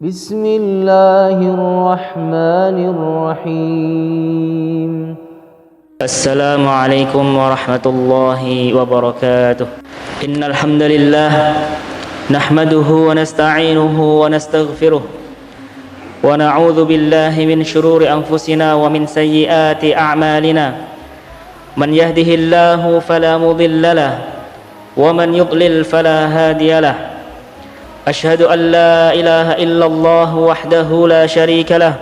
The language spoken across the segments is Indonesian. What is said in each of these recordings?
بسم الله الرحمن الرحيم السلام عليكم ورحمة الله وبركاته. إن الحمد لله نحمده ونستعينه ونستغفره ونعوذ بالله من شرور أنفسنا ومن سيئات أعمالنا. من يهده الله فلا مضل له ومن يضلل فلا هادي له. أشهد أن لا إله إلا الله وحده لا شريك له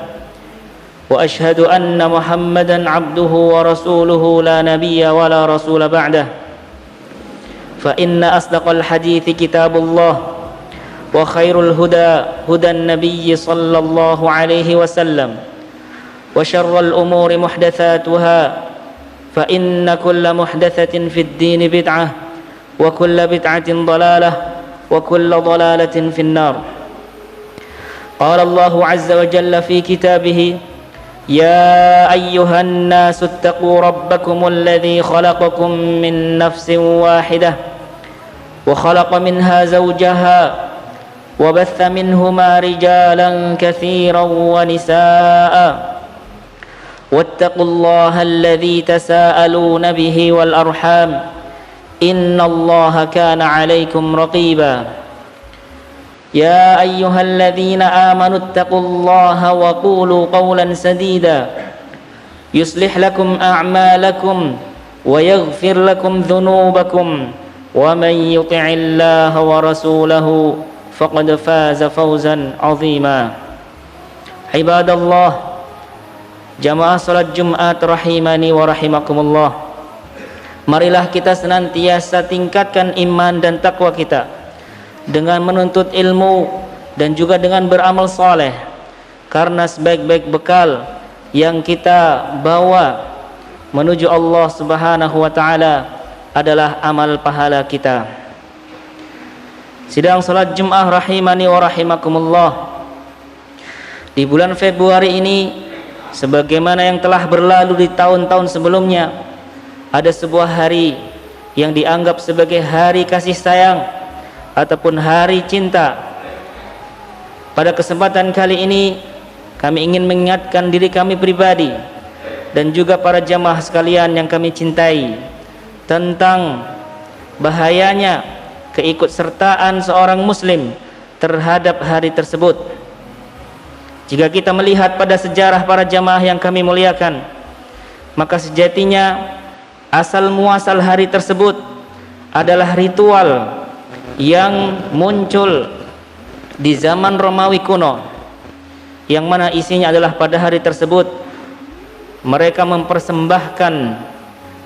وأشهد أن محمدا عبده ورسوله لا نبي ولا رسول بعده. فإن أصدق الحديث كتاب الله وخير الهدى هدى النبي صلى الله عليه وسلم وشر الأمور محدثاتها فإن كل محدثة في الدين بدعة وكل بدعة ضلالة وكل ضلالة في النار. قال الله عز وجل في كتابه: يا أيها الناس اتقوا ربكم الذي خلقكم من نفس واحدة وخلق منها زوجها وبث منهما رجالا كثيرا ونساء واتقوا الله الذي تساءلون به والأرحام إن الله كان عليكم رقيبا. يا أيها الذين آمنوا اتقوا الله وقولوا قولا سديدا يصلح لكم أعمالكم ويغفر لكم ذنوبكم ومن يطع الله ورسوله فقد فاز فوزا عظيما. عباد الله، jamaah salat Jumat rahimani wa rahimakumullah, marilah kita senantiasa tingkatkan iman dan takwa kita dengan menuntut ilmu dan juga dengan beramal saleh, karena sebaik-baik bekal yang kita bawa menuju Allah Subhanahu wa taala adalah amal pahala kita. Sidang salat Jumat rahimani wa rahimakumullah, di bulan Februari ini, sebagaimana yang telah berlalu di tahun-tahun sebelumnya, ada sebuah hari yang dianggap sebagai hari kasih sayang ataupun hari cinta. Pada kesempatan kali ini kami ingin mengingatkan diri kami pribadi dan juga para jamaah sekalian yang kami cintai tentang bahayanya keikutsertaan seorang muslim terhadap hari tersebut. Jika kita melihat pada sejarah para jamaah yang kami muliakan, maka sejatinya asal muasal hari tersebut adalah ritual yang muncul di zaman Romawi kuno, yang mana isinya adalah pada hari tersebut mereka mempersembahkan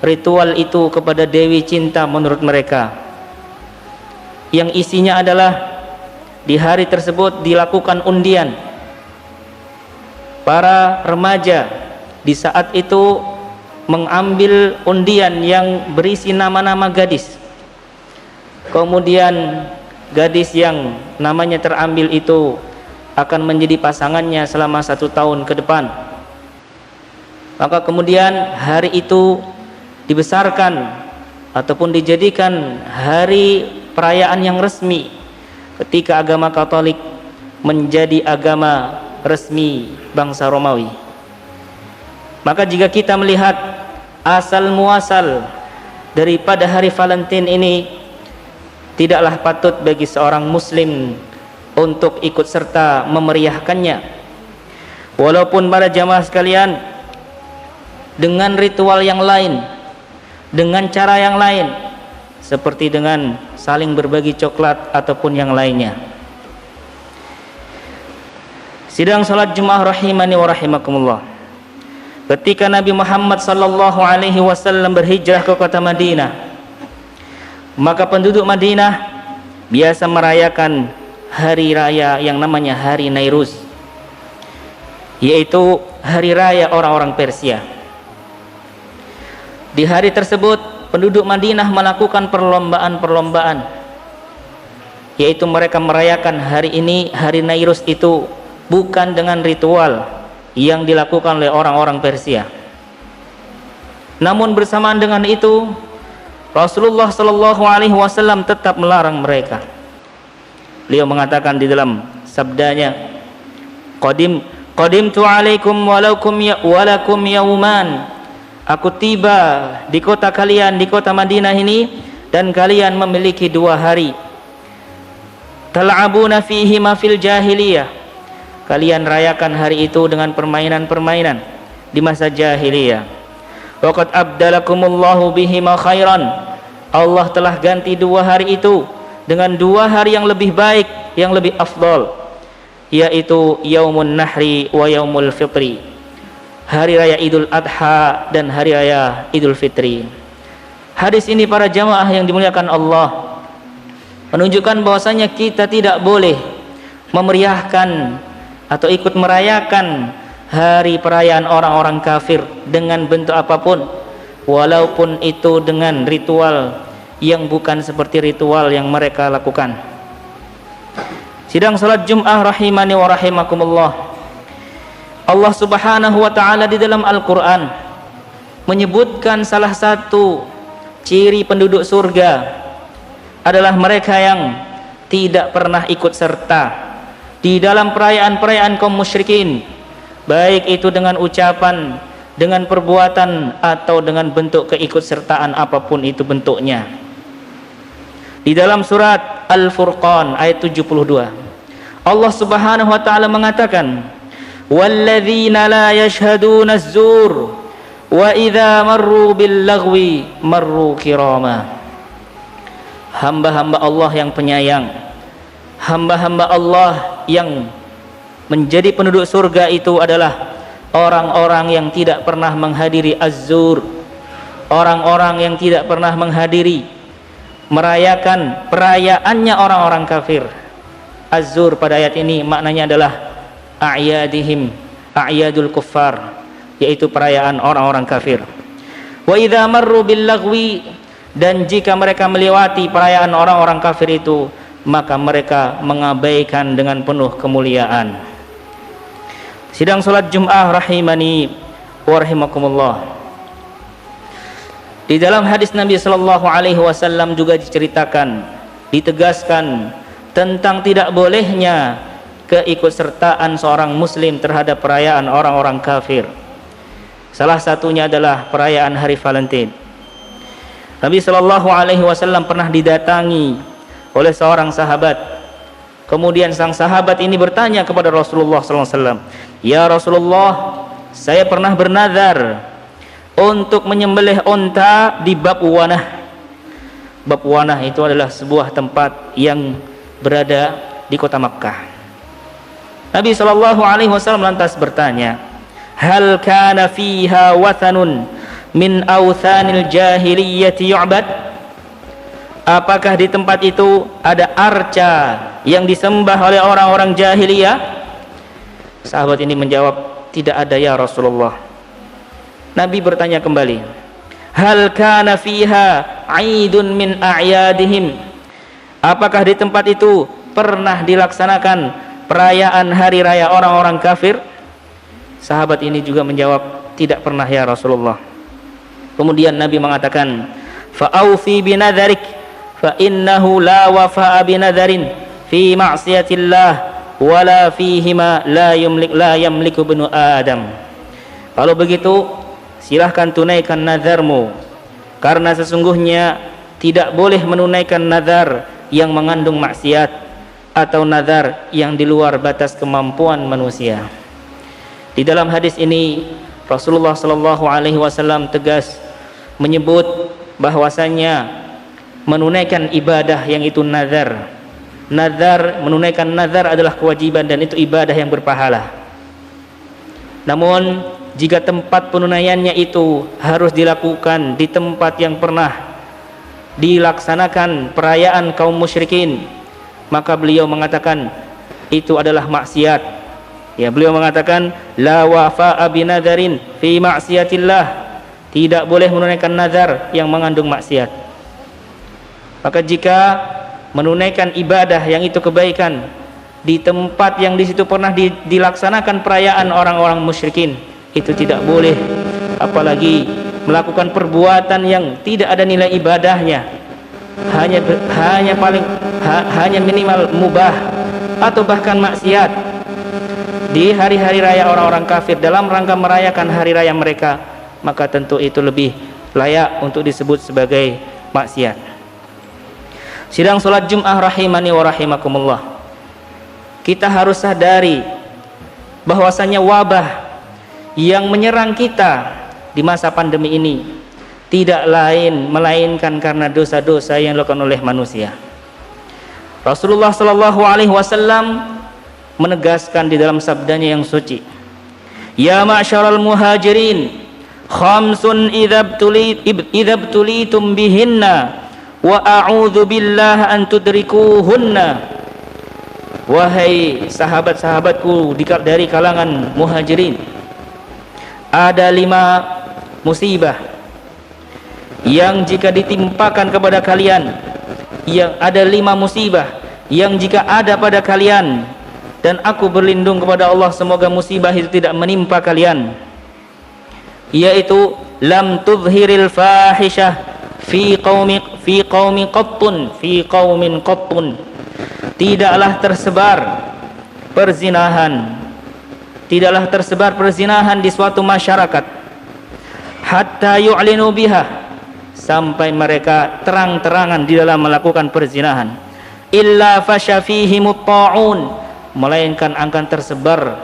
ritual itu kepada Dewi Cinta menurut mereka, yang isinya adalah di hari tersebut dilakukan undian. Para remaja di saat itu mengambil undian yang berisi nama-nama gadis. Kemudian gadis yang namanya terambil itu akan menjadi pasangannya selama 1 tahun ke depan. Maka kemudian hari itu dibesarkan ataupun dijadikan hari perayaan yang resmi ketika agama Katolik menjadi agama resmi bangsa Romawi. Maka jika kita melihat asal muasal daripada hari Valentine ini, tidaklah patut bagi seorang muslim untuk ikut serta memeriahkannya. Walaupun para jamaah sekalian, dengan ritual yang lain, dengan cara yang lain, seperti dengan saling berbagi coklat ataupun yang lainnya. Sidang salat Jumat rahimani wa rahimakumullah, ketika Nabi Muhammad sallallahu alaihi wasallam berhijrah ke kota Madinah, maka penduduk Madinah biasa merayakan hari raya yang namanya Hari Nairuz, yaitu hari raya orang-orang Persia. Di hari tersebut penduduk Madinah melakukan perlombaan-perlombaan, yaitu mereka merayakan hari ini, Hari Nairuz itu bukan dengan ritual yang dilakukan oleh orang-orang Persia. Namun bersamaan dengan itu, Rasulullah sallallahu alaihi wasallam tetap melarang mereka. Beliau mengatakan di dalam sabdanya, Qadimtu alaikum walakum yauman. Aku tiba di kota kalian, di kota Madinah ini, dan kalian memiliki 2 hari. Tal'abuna fihi ma fil jahiliyah. Kalian rayakan hari itu dengan permainan-permainan di masa jahiliyah. Waqad abdalakumullahu bihi ma khairan. Allah telah ganti 2 hari itu dengan 2 hari yang lebih baik, yang lebih afdal, yaitu Yaumun Nahri wa Yaumul Fitri. Hari raya Idul Adha dan hari raya Idul Fitri. Hadis ini para jamaah yang dimuliakan Allah menunjukkan bahwasanya kita tidak boleh memeriahkan atau ikut merayakan hari perayaan orang-orang kafir dengan bentuk apapun, walaupun itu dengan ritual yang bukan seperti ritual yang mereka lakukan. Sidang salat Jum'ah rahimani wa rahimakumullah. Allah Subhanahu wa taala di dalam Al-Qur'an menyebutkan salah satu ciri penduduk surga adalah mereka yang tidak pernah ikut serta di dalam perayaan-perayaan kaum musyrikin, baik itu dengan ucapan, dengan perbuatan, atau dengan bentuk keikutsertaan apapun itu bentuknya. Di dalam surat Al-Furqan ayat 72, Allah Subhanahu wa taala mengatakan, walladzina la yashhaduna az-zur wa idza marru bil lagwi marru kirama. Hamba-hamba Allah yang penyayang, hamba-hamba Allah yang menjadi penduduk surga itu adalah orang-orang yang tidak pernah menghadiri az-zur, orang-orang yang tidak pernah menghadiri merayakan perayaannya orang-orang kafir. Az-zur pada ayat ini maknanya adalah a'yadihim, a'yadul kuffar, yaitu perayaan orang-orang kafir. Wa idza marru bil lagwi, dan jika mereka melewati perayaan orang-orang kafir itu, maka mereka mengabaikan dengan penuh kemuliaan. Sidang salat Jum'ah rahimani wa rahimakumullah. Di dalam hadis Nabi sallallahu alaihi wasallam juga diceritakan, ditegaskan tentang tidak bolehnya keikutsertaan seorang muslim terhadap perayaan orang-orang kafir. Salah satunya adalah perayaan hari Valentine. Nabi sallallahu alaihi wasallam pernah didatangi oleh seorang sahabat. Kemudian sang sahabat ini bertanya kepada Rasulullah sallallahu alaihi wasallam, "Ya Rasulullah, saya pernah bernazar untuk menyembelih unta di Babwanah." Babwanah itu adalah sebuah tempat yang berada di kota Makkah. Nabi sallallahu alaihi wasallam lantas bertanya, "Hal kana fiha wathanun min awthanil jahiliyyati yu'bad?" Apakah di tempat itu ada arca yang disembah oleh orang-orang jahiliyah? Sahabat ini menjawab, "Tidak ada ya Rasulullah." Nabi bertanya kembali, "Hal kana fiha 'aidun min a'yadihim?" Apakah di tempat itu pernah dilaksanakan perayaan hari raya orang-orang kafir? Sahabat ini juga menjawab, "Tidak pernah ya Rasulullah." Kemudian Nabi mengatakan, "Fa'aufi binadharik fa innahu la wafa'a binadharin fi ma'siyatillah wala fihima la yamliku ibnu Adam." Kalau begitu, silahkan tunaikan nazarmu, karena sesungguhnya tidak boleh menunaikan nazar yang mengandung maksiat atau nazar yang di luar batas kemampuan manusia. Di dalam hadis ini Rasulullah sallallahu alaihi wasallam tegas menyebut bahwasanya menunaikan ibadah yang itu nazar. Menunaikan nazar adalah kewajiban dan itu ibadah yang berpahala. Namun jika tempat penunaiannya itu harus dilakukan di tempat yang pernah dilaksanakan perayaan kaum musyrikin, maka beliau mengatakan itu adalah maksiat. Ya, beliau mengatakan la wafa'a binadharin fi ma'siyatillah, tidak boleh menunaikan nazar yang mengandung maksiat. Maka jika menunaikan ibadah yang itu kebaikan di tempat yang di situ pernah dilaksanakan perayaan orang-orang musyrikin, itu tidak boleh, apalagi melakukan perbuatan yang tidak ada nilai ibadahnya, hanya minimal mubah atau bahkan maksiat. di hari-hari raya orang-orang kafir dalam rangka merayakan hari raya mereka, maka tentu itu lebih layak untuk disebut sebagai maksiat. Sidang salat Jumat rahimani wa rahimakumullah, kita harus sadari bahwasanya wabah yang menyerang kita di masa pandemi ini tidak lain melainkan karena dosa-dosa yang dilakukan oleh manusia. Rasulullah sallallahu alaihi wasallam menegaskan di dalam sabdanya yang suci, ya ma'syaral muhajirin, khamsun idza btulitum bihinna wa a'udzu billahi an tudrikuhunna. Wahai sahabat-sahabatku dari kalangan muhajirin, ada 5 musibah yang jika ditimpakan kepada kalian, yang ada 5 musibah yang jika ada pada kalian, dan aku berlindung kepada Allah semoga musibah itu tidak menimpa kalian, yaitu lam tuzhiril fahishah fi qaumin qattun, tidaklah tersebar perzinahan di suatu masyarakat, hatta yu'linu biha, sampai mereka terang-terangan di dalam melakukan perzinahan, illa fasyafihimut ta'un, melainkan akan tersebar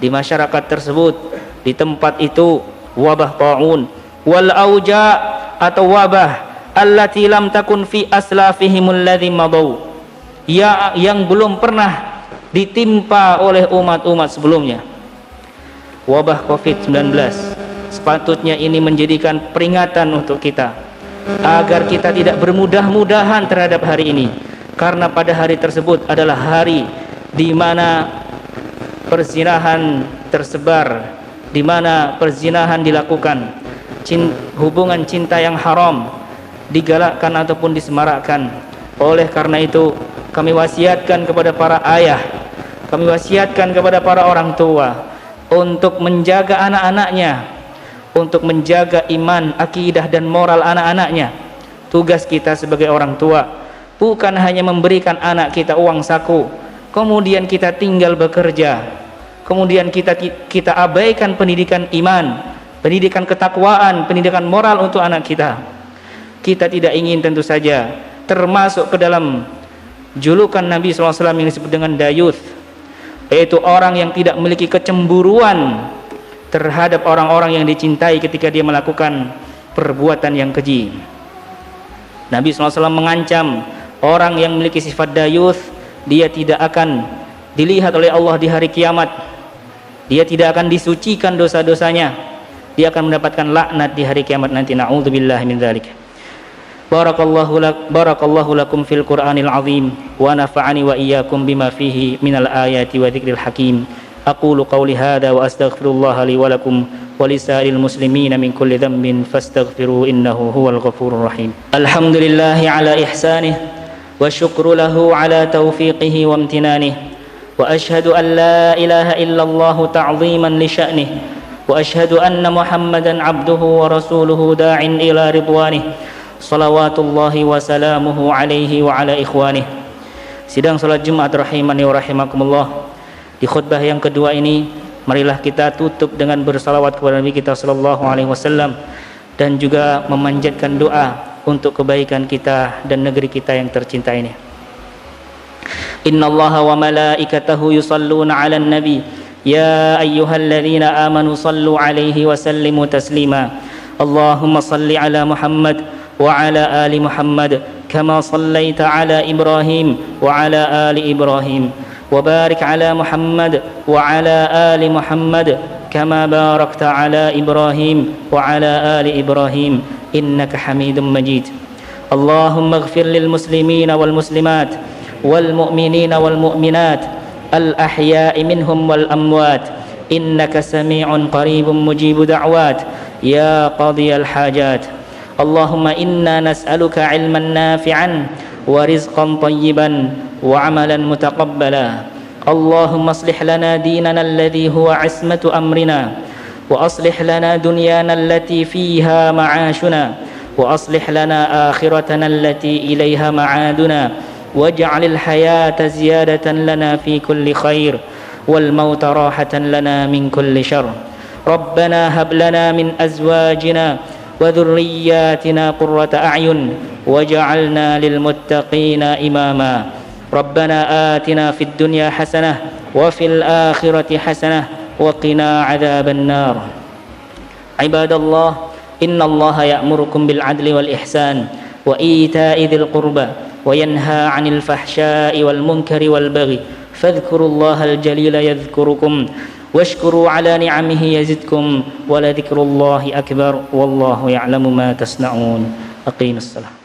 di masyarakat tersebut, di tempat itu, wabah ta'un, wal auja, atau wabah allati lam takun fi aslafihimul ladzi madaw, yang belum pernah ditimpa oleh umat-umat sebelumnya. Wabah COVID-19 sepatutnya ini menjadikan peringatan untuk kita agar kita tidak bermudah-mudahan terhadap hari ini, karena pada hari tersebut adalah hari di mana perzinahan tersebar, di mana perzinahan dilakukan, hubungan cinta yang haram digalakkan ataupun disemarakkan. Oleh karena itu kami wasiatkan kepada para ayah, kami wasiatkan kepada para orang tua untuk menjaga anak-anaknya, untuk menjaga iman, akidah dan moral anak-anaknya. Tugas kita sebagai orang tua bukan hanya memberikan anak kita uang saku, kemudian kita tinggal bekerja, kemudian kita abaikan pendidikan iman, pendidikan ketakwaan, pendidikan moral untuk anak kita. Kita tidak ingin tentu saja termasuk ke dalam julukan Nabi SAW yang disebut dengan dayuth, yaitu orang yang tidak memiliki kecemburuan terhadap orang-orang yang dicintai ketika dia melakukan perbuatan yang keji. Nabi SAW mengancam orang yang memiliki sifat dayuth, dia tidak akan dilihat oleh Allah di hari kiamat, dia tidak akan disucikan dosa-dosanya, dia akan mendapatkan laknat di hari kiamat nanti. Na'udzubillahi min dzalik. Barakallahu lakum fil Qur'anil azim wa nafa'ani wa iyyakum bima fihi minal ayati wa dzikril hakim. Aqulu qawli hadha wa astaghfirullaha li wa lakum wa lisa'il muslimina min kulli dhanbin fastaghfiruhu innahu huwal ghafurur rahim. Alhamdulillahi ala ihsanih wa syukru lahu ala taufiqihi wa amtinanih, wa ashhadu an la ilaha illallah ta'ziman li sya'nih, wa ashhadu anna Muhammadan abduhu wa rasuluhu da'in ila ridwanih, salawatullahi wa salamuhu alaihi wa ala ikhwanih. Sidang salat Jumat rahimani wa rahimakumullah, di khutbah yang kedua ini marilah kita tutup dengan bersalawat kepada Nabi kita sallallahu alaihi wasallam dan juga memanjatkan doa untuk kebaikan kita dan negeri kita yang tercinta ini. Innallaha wa malaikatahu yusalluna 'alan nabi ya ayyuhalladzina amanu sallu 'alaihi wa sallimu taslima. Allahumma salli 'ala Muhammad wa 'ala ali Muhammad kama sallaita 'ala Ibrahim wa 'ala ali Ibrahim wa barik 'ala Muhammad wa 'ala ali Muhammad kama barakta 'ala Ibrahim wa 'ala ali Ibrahim innaka Hamidum Majid. Allahumma ighfir lil muslimina wal muslimat wal mu'minina wal mu'minat al ahya'i minhum wal amwat innaka sami'un qaribun mujibu da'wat ya qadiyal hajat. Allahumma inna nas'aluka 'ilman nafi'an wa rizqan tayyiban wa 'amalan mutaqabbala. Allahumma aslih lana dinana alladhi huwa 'ismatu amrina wa aslih lana dunyana allati fiha ma'ashuna wa aslih lana akhiratana allati ilayha ma'aduna waj'alil hayata ziyadatan lana fi kulli khair. والموت راحة لنا من كل شر. ربنا هب لنا من أزواجنا وذرياتنا قرة أعين واجعلنا للمتقين إماما. ربنا آتنا في الدنيا حسنة وفي الآخرة حسنة وقنا عذاب النار. عباد الله، إن الله يأمركم بالعدل والإحسان وإيتاء ذي القربى وينهى عن الفحشاء والمنكر والبغي، فاذكروا الله الجليل يذكركم واشكروا على نعمه يزدكم ولذكر الله أكبر والله يعلم ما تصنعون. أقيموا الصلاة.